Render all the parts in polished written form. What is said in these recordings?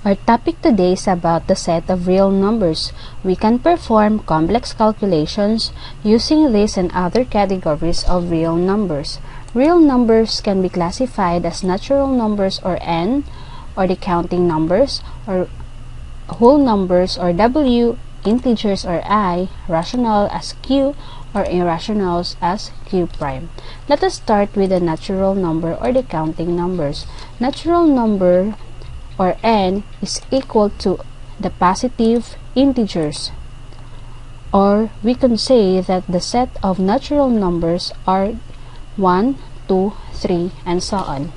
Our topic today is about the set of real numbers. We can perform complex calculations using this and other categories of real numbers. Real numbers can be classified as natural numbers or N, or the counting numbers, or whole numbers or W, integers or I, rational as Q, or irrationals as Q prime. Let us start with the natural number or the counting numbers. Natural number or N is equal to the positive integers, or we can say that the set of natural numbers are 1, 2, 3, and so on.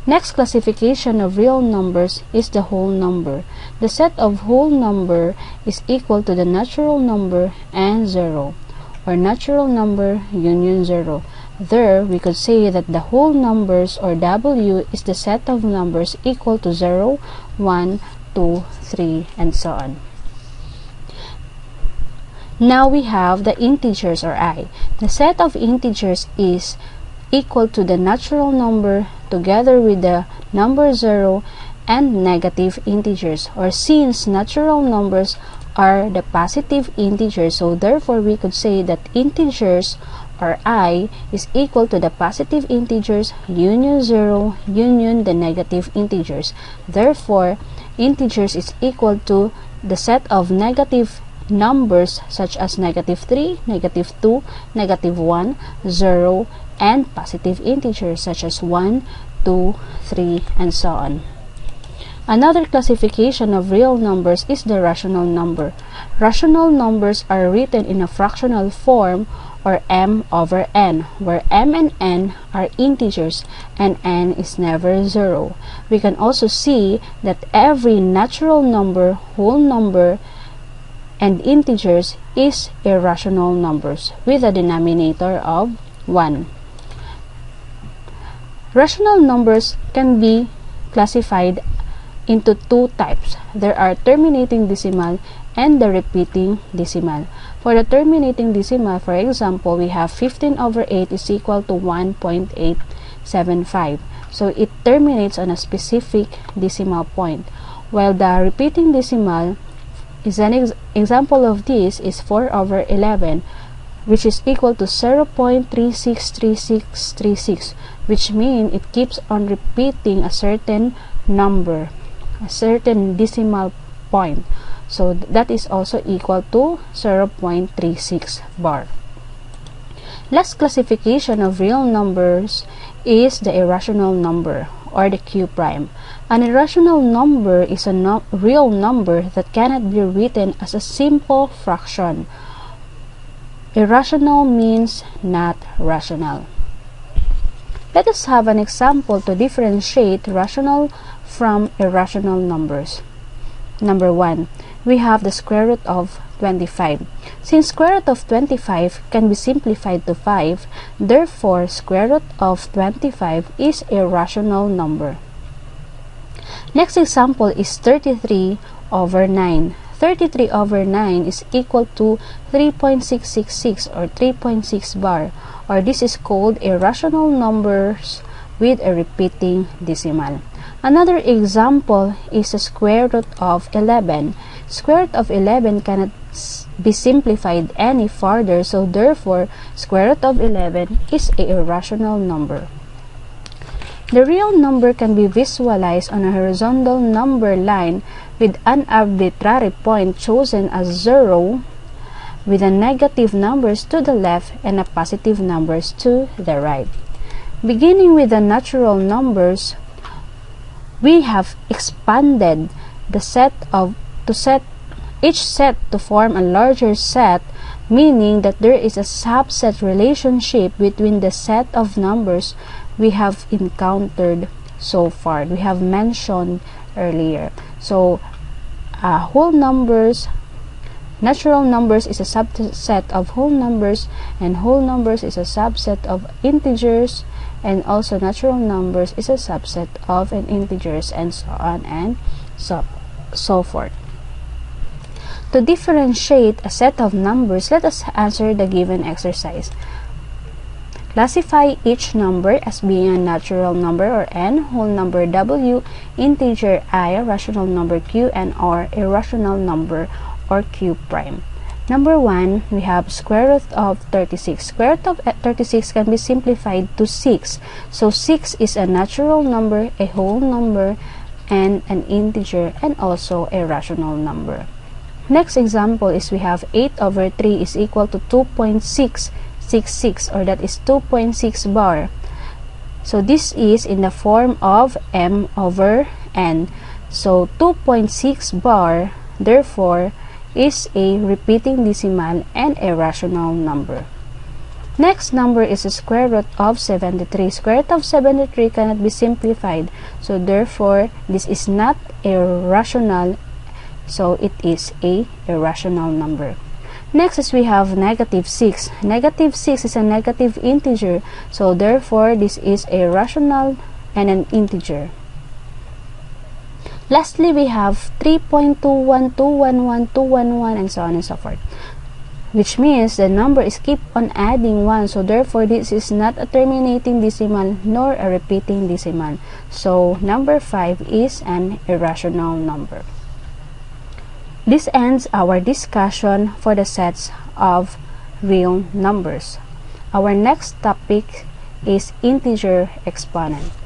Next classification of real numbers is the whole number. The set of whole number is equal to the natural number and 0, or natural number union 0. There, we could say that the whole numbers or W is the set of numbers equal to 0, 1, 2, 3, and so on. Now we have the integers or I. The set of integers is equal to the natural number together with the number 0 and negative integers, or since natural numbers are the positive integers, so therefore we could say that integers or I is equal to the positive integers union 0 union the negative integers. Therefore, integers is equal to the set of negative numbers such as negative 3, negative 2, negative 1, 0, and positive integers such as 1, 2, 3, and so on. Another classification of real numbers is the rational number. Rational numbers are written in a fractional form, or m over n, where m and n are integers and n is never 0. We can also see that every natural number, whole number, and integers is irrational numbers with a denominator of 1. Rational numbers can be classified into two types. There are terminating decimal and the repeating decimal. For the terminating decimal, for example, we have 15 over 8 is equal to 1.875. So it terminates on a specific decimal point. While the repeating decimal is an example of this is 4 over 11, which is equal to 0.363636, which means it keeps on repeating a certain number, a certain decimal point. So that is also equal to 0.36 bar. Last classification of real numbers is the irrational number, or the Q prime. An irrational number is a real number that cannot be written as a simple fraction. Irrational means not rational. Let us have an example to differentiate rational from irrational numbers. Number 1, we have the square root of 25. Since square root of 25 can be simplified to 5, therefore square root of 25 is a rational number. Next example is 33 over 9. 33 over 9 is equal to 3.666 or 3.6 bar, or this is called irrational numbers with a repeating decimal. Another example is the square root of 11. Square root of 11 cannot be simplified any further, so therefore square root of 11 is an irrational number. The real number can be visualized on a horizontal number line with an arbitrary point chosen as 0, with the negative numbers to the left and the positive numbers to the right. Beginning with the natural numbers, we have expanded the each set to form a larger set, meaning that there is a subset relationship between the set of numbers we have encountered so far, we have mentioned earlier. So whole numbers, natural numbers is a subset of whole numbers, and whole numbers is a subset of integers, and also natural numbers is a subset of an integers, and so on and so forth. To differentiate a set of numbers, let us answer the given exercise. Classify each number as being a natural number or n, whole number w, integer I, rational number q, and or irrational number or q prime. Number 1, we have square root of 36. Square root of 36 can be simplified to 6. So 6 is a natural number, a whole number, and an integer, and also a rational number. Next example is we have 8 over 3 is equal to 2.666, or that is 2.6 bar. So this is in the form of m over n. So 2.6 bar, therefore, is a repeating decimal and a rational number. Next number is the square root of 73. Square root of 73 cannot be simplified, so therefore this is not a rational, so it is a irrational number. Next is we have negative 6. Negative 6 is a negative integer, so therefore this is a rational and an integer. Lastly, we have 3.21, 211, 211, and so on and so forth, which means the number is keep on adding 1, so therefore this is not a terminating decimal nor a repeating decimal. So number 5 is an irrational number. This ends our discussion for the sets of real numbers. Our next topic is integer exponent.